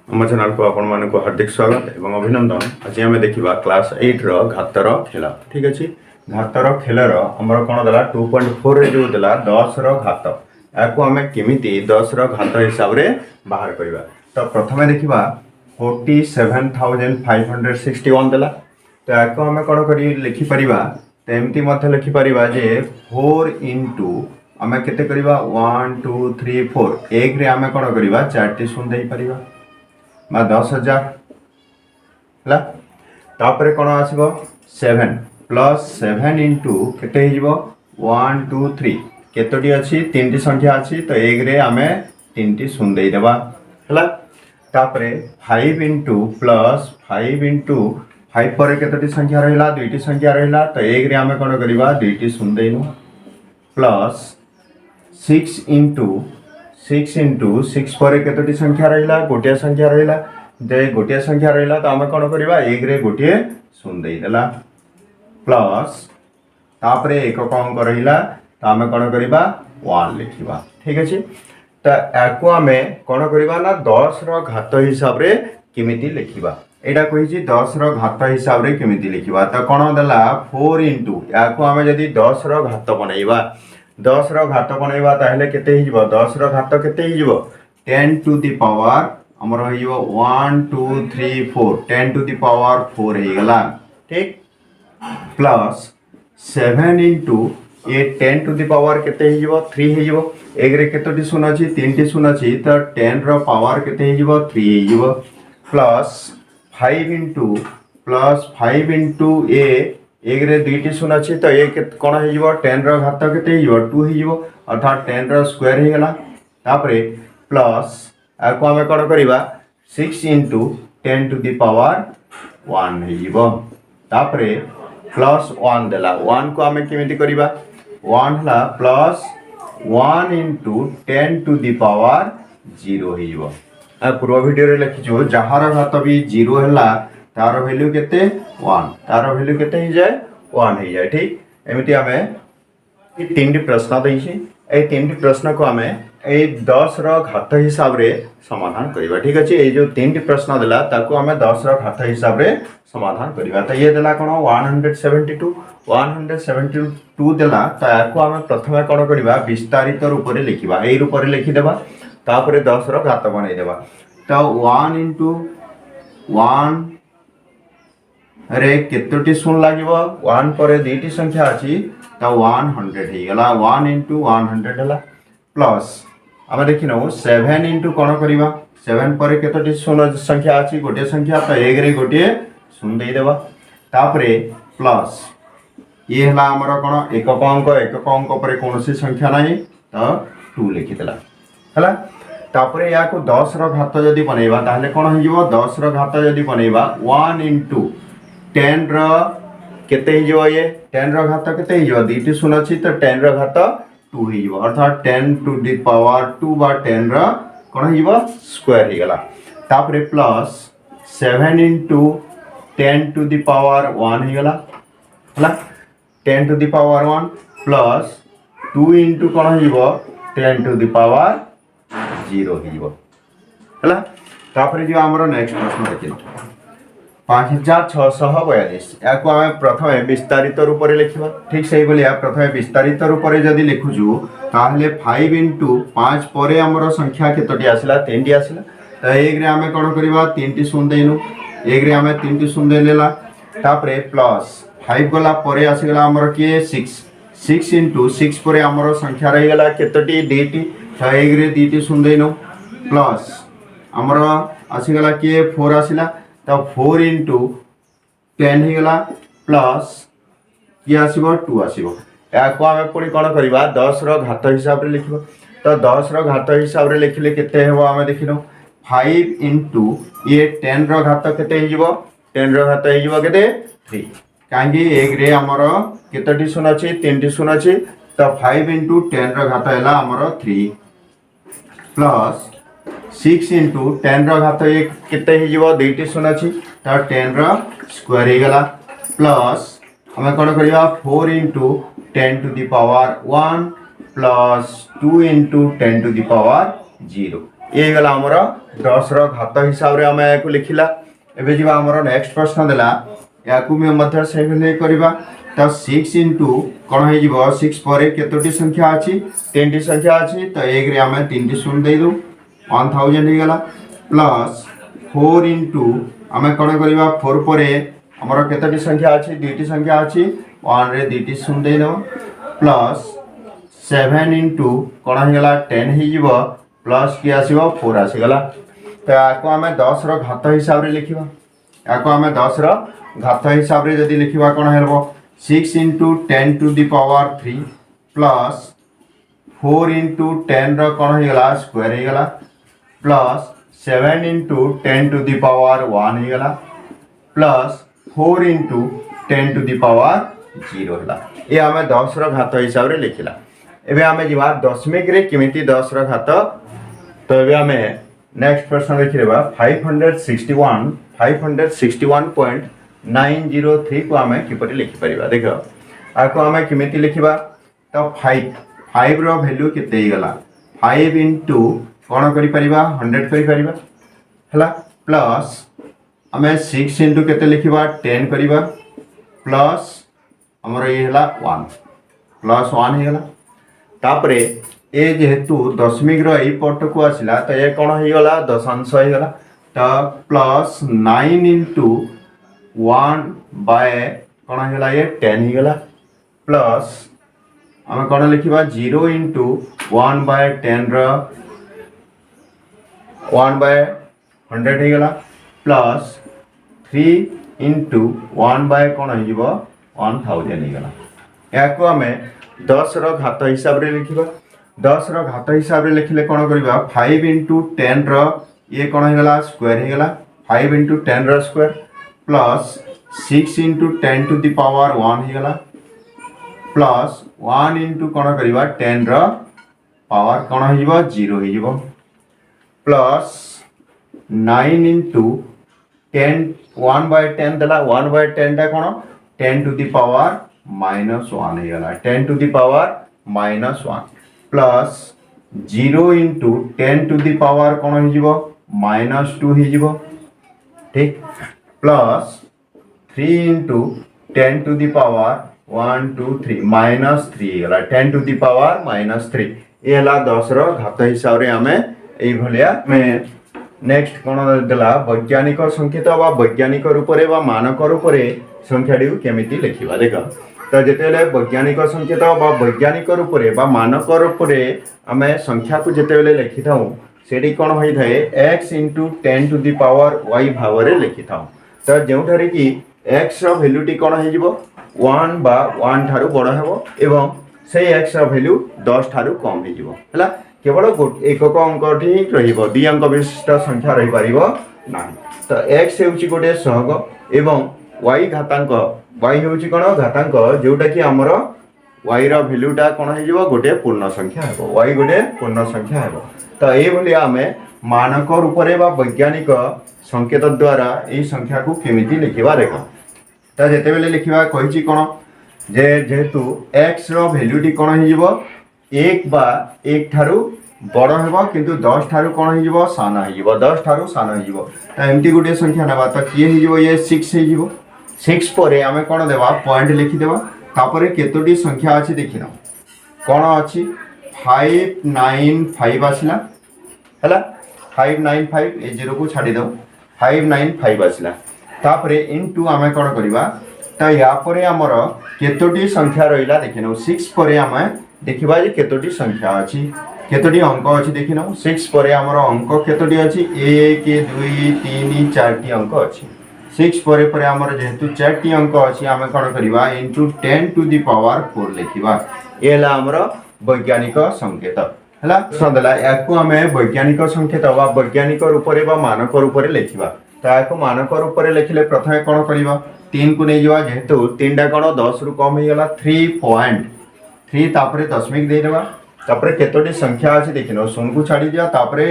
आम चैनल को आपण मान हार्दिक स्वागत एवं अभिनंदन। आज आम देखा क्लास 8 घातर खेल। ठीक अच्छे घातर खेलर आमर कौन देला 2.4 जो देला 10 घात या आम केमी 10 घात हिसाब से बाहर करवा। तो प्रथम देखा 47,561 देला। तो या आम कौन कर लिखिपर तो एमती लिखिपर जे 4 इंटू आम के 1 2 3 4 एक रे आम कौन करवा 4टी शून्य दे पार 10,000 है। तापर कौन आसो 7 प्लस 7 इंटू के 1 2 3 केतोटी अच्छी 3टी संख्या अच्छी। तो एक रे आम 3टी शून्य देदेबा है। तापर 5 इंटू प्लस 5 इंटू 5 पर केतोटी संख्या रहा 2टी संख्या रहा। तो एक रे आम कौन करवा 2टी शून्य देनु प्लस 6 इंटू 6 पर केतोटी संख्या रहा गोटे संख्या रहा। गोटे संख्या रहा तो आम कौन करवा एक रे गोटे शून्य देदेला प्लस तापर एक अंक रहा तो आम कौन करवा 1 लिखा। ठीक अच्छे तो या आम कौन करवा ना 10 घात हिसाब से केमी लिखा। यहाँ कही 10 घात हिसाब से केमी लिखा। तो कौन देला 4 इंटू या आम जदि 10 घात बनइबा 10 घात बनइबा ताहले केते हिजबो 10 घात केते हिजबो 10 टू द पावर हमर हिजबो 1 2 3 4 10 टू द पावर 4 हे गला। ठीक प्लस 7 इंटू ये 10 टू द पावर केते हिजबो 3 हिजबो एक रे केतोटी शून्य अछि 3टी शून्य अछि। तो 10 रो पावर केते हिजबो 3 हिजबो प्लस 5 इंटू ए एक रे 2टी शून्य अच्छी। तो ये कौन हो 10 घात के 2 हो अर्थात 10 स्क्वायर हो गला। तापर प्लस आम कौन करवा 6 इंटू 10 टू द पावर 1 हो। तापर प्लस 1 देला 1 को आम केमी करवा 1 है plus 1 into 10 to the power 0 हो। पूर्व वीडियो रे लिखिछु जहार घात भी 0 है तार वैल्यू केते 1 तार वैल्यू केते हो जाए 1 हो जाए। ठीक एमती आम 3टी प्रश्न देछि ए 3टी प्रश्न को आम 10 घात हिसाब से समाधान करवा। ठीक अच्छे ये जो 3टी प्रश्न देला ताको आम 10 घात हिसाब से समाधान करवा। तो ये देला कौन 172 देला। तो या आम प्रथम कौन करवा विस्तारित रूप से लिखा यही रूप से लिखिदेवा तापर 10 घात बनईदेवा। तो 1 इंटू 1 रे केतोटी शून्य लगे 1 पर 2टी संख्या अच्छी तो 100 हो गला 1 इंटू 100 है प्लस आम देखी नौ 7 इंटू कौन करवा 7 पर केतोटी शून्य संख्या अच्छी गोटे संख्या तो एक रे गोटे शून्य देदेबा। तापर प्लस ये है आमर कौन एक अंक पर कौन संख्या ना तो 2 लिखिदेला है। तापर या 10 घात जदि बनइबा ताहले कौन हो 10 घात जदि बनइबा 1 इंटू 10 केते हो ये 10 घात केते हो 2टी शून्य अच्छी तो 10 घात 2 हो अर्थात 10 टू द पावर 2 बा 10 कौन हो स्क्वायर हो गला। तापर plus 7 into 10 to the power 1 हो गला है 10 to the power 1 plus 2 into कौन हो 10 टू द पावर 0 हो। जो आमर नेक्स्ट प्रश्न देखिए 5642 या आम प्रथम विस्तारित रूप से लिखा। ठीक से भाया प्रथम विस्तारित रूप से जदि लिखुचु ताहले 5 इंटू 5 पर आमर संख्या केतोटी आसला 3टी आसला। तो एक रे आम कौन करवा 3टी शून्य देनु एक रे आम 3टी शून्य देला। तापर प्लस 5 गला पर आसीगला आमर किए 6 इंटू 6 पर आमर संख्या रहीगला केतोटी 2टी तो एक रे 2टी शून्य देनु प्लस आमर आसीगला किए 4 आसला तो 4 इंटू 10 हो गला प्लस किए आसो 2 आसो। या आम पुणी कौन करवा 10 घात हिसाब से लिख। तो 10 घात हिसाब से लिखिले केते हेबो आम देखिनो 5 इंटू ये 10 घात केते हो 10 घात हो केते 3 कहीं एक रे आमर केतोटी शून्य अच्छी 3टी शून्य अच्छी तो 5 इंटू 10 घात है आमर 3 प्लस 6 इंटू 10 घात केते हो 2टी शून्य अच्छी तो 10 स्क्वायर हो गला प्लस आम कौन करवा 4 into 10 to the power 1 plus 2 into 10 to the power 0 ये गला हमर 10 रो घात हिसाब रे हमें को लिखिला। एबे जीवा हमर नेक्स्ट प्रश्न देला याकू में मध्य से भेले करबा। तो 6 इंटू कोन हे जीवो 6 परे केतोटी संख्या अछि 10 टी संख्या अछि। तो एक रे हमें 3 टी शून्य दे दो 1000 हे गला प्लस 4 इंटू हमें कोन करबा 4 परे हमर केतोटी संख्या अछि 2 टी संख्या अछि 1 रे 2 टी शून्य दे दो प्लस 7 इंटू कोन हे गला 10 हे जीवो प्लस की आसीबो 4 आसी गला। तो याको हमें 10 रो घात हिसाब रे लिखिबा। याको हमें 10 रो घात हिसाब रे जदी लिखिबा कोन हेरबो 6 into 10 to the power 3 plus 4 into 10 रो कोन हे गला स्क्वायर हे गला plus 7 into 10 to the power 1 हे गला plus 4 into 10 to the power 0 होला। ये हमें 10 रो घात हिसाब रे लिखिला। एबे हमें जीवा दशमिक रे किमिति 10 रो घात। तो एबे हमें नेक्स्ट प्रश्न लिखिबा 561.903 को हमें किपरि लिखि परिबा। देखो आको हमें किमिति लिखिबा। तो 5 रो वैल्यू केते ही गला 5 इंटू कोन करि परिबा 100 करि परिबा हला प्लस हमें 6 इंटू केते लिखिबा 10 करिबा प्लस हमर ये हला 1 प्लस 1 हे गला। तापरे ए जेहेतु दशमिक रो ए पट को आसिला तो ये कोन हे गला दशांश हे गला। तो प्लस 9 इंटू 1 बाय कोन हे गला ये 10 हे गला प्लस हमें कोन लिखिबा 0 इंटू 1 बाय 10 रो 1 बाय 100 हे गला प्लस 3 इंटू 1 बाय कोन हे जीवो 1000 हे गला। याको हमें 10 रो घात हिसाब रे लिखिबा। 10 रो घात हिसाब रे लिखिले कोन करबा 5 इंटू 10 रो ये कोन हे गला स्क्वायर हे गला 5 इंटू 10 रो square plus 6 into 10 to the power 1 हे गला प्लस 1 इंटू कोन करबा 10 रो पावर कोन हे जीवो 0 हे जीवो प्लस 9 इंटू 10 1 बाय 10 दला 1 बाय 10 टा कोन 10 टू द पावर -1 हे गला 10 to the power -1 plus 0 into 10 to the power कोन हे जीवो -2 हे जीवो ठीक plus 3 into 10 to the power 1 2 3 -3 हे गला 10 टू द पावर -3 ये हला 10 रो घात हिसाब रे हमें एई भलिया में नेक्स्ट कोन देला वैज्ञानिक संकेत बा वैज्ञानिक रूप रे बा मानक रूप रे संख्याडी केमिति लिखिबा। देखो तो जेतेले वैज्ञानिक संकेत बा वैज्ञानिक रूप रे बा मानक रूप रे हमें संख्या को जेतेले लिखि थाउ सेडी कोन होई थाए x * 10 to the power y भाव रे लिखि थाउ। तो जेउठारे कि x रो वैल्यू टी कोन हे जिवो 1 बा 1 थारु बड़ हेबो एवं सेही x रो वैल्यू 10 थारु कम हे जिवो हला केवल एकक अंक ठी रहिबो द्वि अंक विशिष्ट संख्या रहि परिबो नाही। तो x हेउची गोटे सहग एवं y घातांक y हेउची कोन घातांक जोटा कि हमर y रो वैल्यूटा कोन हे जिवो गोटे पूर्ण संख्या हेबो y गोटे पूर्ण संख्या हेबो। तो ए भली हमें मानक रूप रे बा वैज्ञानिक संकेत द्वारा ए संख्या को केमिति लिखिबा। देखो तो जेते बेले लिखिबा कहिची कोन जे जेहेतु x रो वैल्यू टी कोन हे जिवो 1 बा 1 थारु बड़ हेबो किंतु 10 थारु कोन हे जिवो सान हे जिवो 10 थारु सान हे जिवो। तो एमटी गुटे संख्या नेबा तो की हे जिवो ये 6 हे जिवो 6 परे हमें कोन देबा पॉइंट लिखि देबा तापरे केतोटी संख्या अछि देखिना कोन अछि 595 आसिला हला 595 ए 0 को छाडी दो 595 आसिला तापरे इनटू हमें कोन करबा तो या परे हमर केतोटी संख्या रहिला देखिनो 6 परे हमें देखिबा जे केतोटी संख्या अछि केतोटी अंक अछि देखिनो 6 परे हमर अंक केतोटी अछि 1 2 3 4 टी अंक अछि 6 परे परे हमर जेहेतु 4 टी अंक अछि हमें कोन करबा इनटू 10 टू द पावर 4 लिखिबा। एला हमर वैज्ञानिक संकेत हला संदला याकू हमें वैज्ञानिक संकेत बा वैज्ञानिक रूप रे बा मानक रूप रे लिखिबा। तो याकू मानक रूप रे लिखिले प्रथमे कोन करबा 3 को नै जवा जेहेतु 3 टा कोन 10 रु कम हे गेला 3.3 तापरे दशमिक दे देबा तापरे केतोटी संख्या अछि देखिनो 0 को छाडी दिया तापरे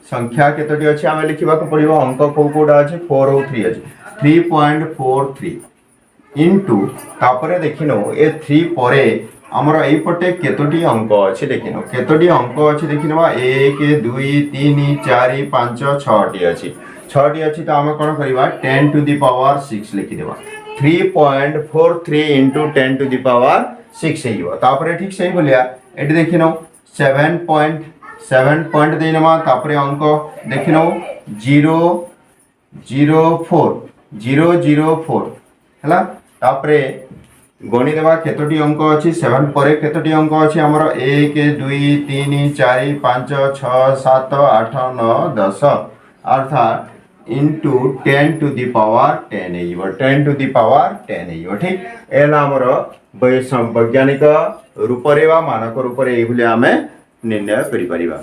संख्या केतोटी अछि हमें लिखिबा को पड़िबो अंक कोडा अछि 4 और 3 अछि 3.43 इनटू तापरे देखिनो ए 3 परे आमर एपटे केतोटी अंक अच्छे देखिन केतोटी अंक अच्छे देखी ना 1 2 3 4 5 6टी अच्छी 6टी अच्छी तो आम कौन करवा 10 टू दी पावर 6 लिखिदेवा 3.43 इंटू 10 टू दी पावर 6 होपर ठीक से बोलिया ये देखी नौ 7 पॉइंट देनमा तापरे अंक देखी नौ 0 0 4 0 0 4 है तापरे गणी देवा केतोटी अंक अच्छी 7 पर केतोटी अंक अच्छी आमर 1 2 3 4 5 6 7 8 9 10 अर्थात into 10 to the power 10 10 to the power 10 ठीक है आमर वैज्ञानिक रूप मानक रूप आम निर्णय करिपरिबा।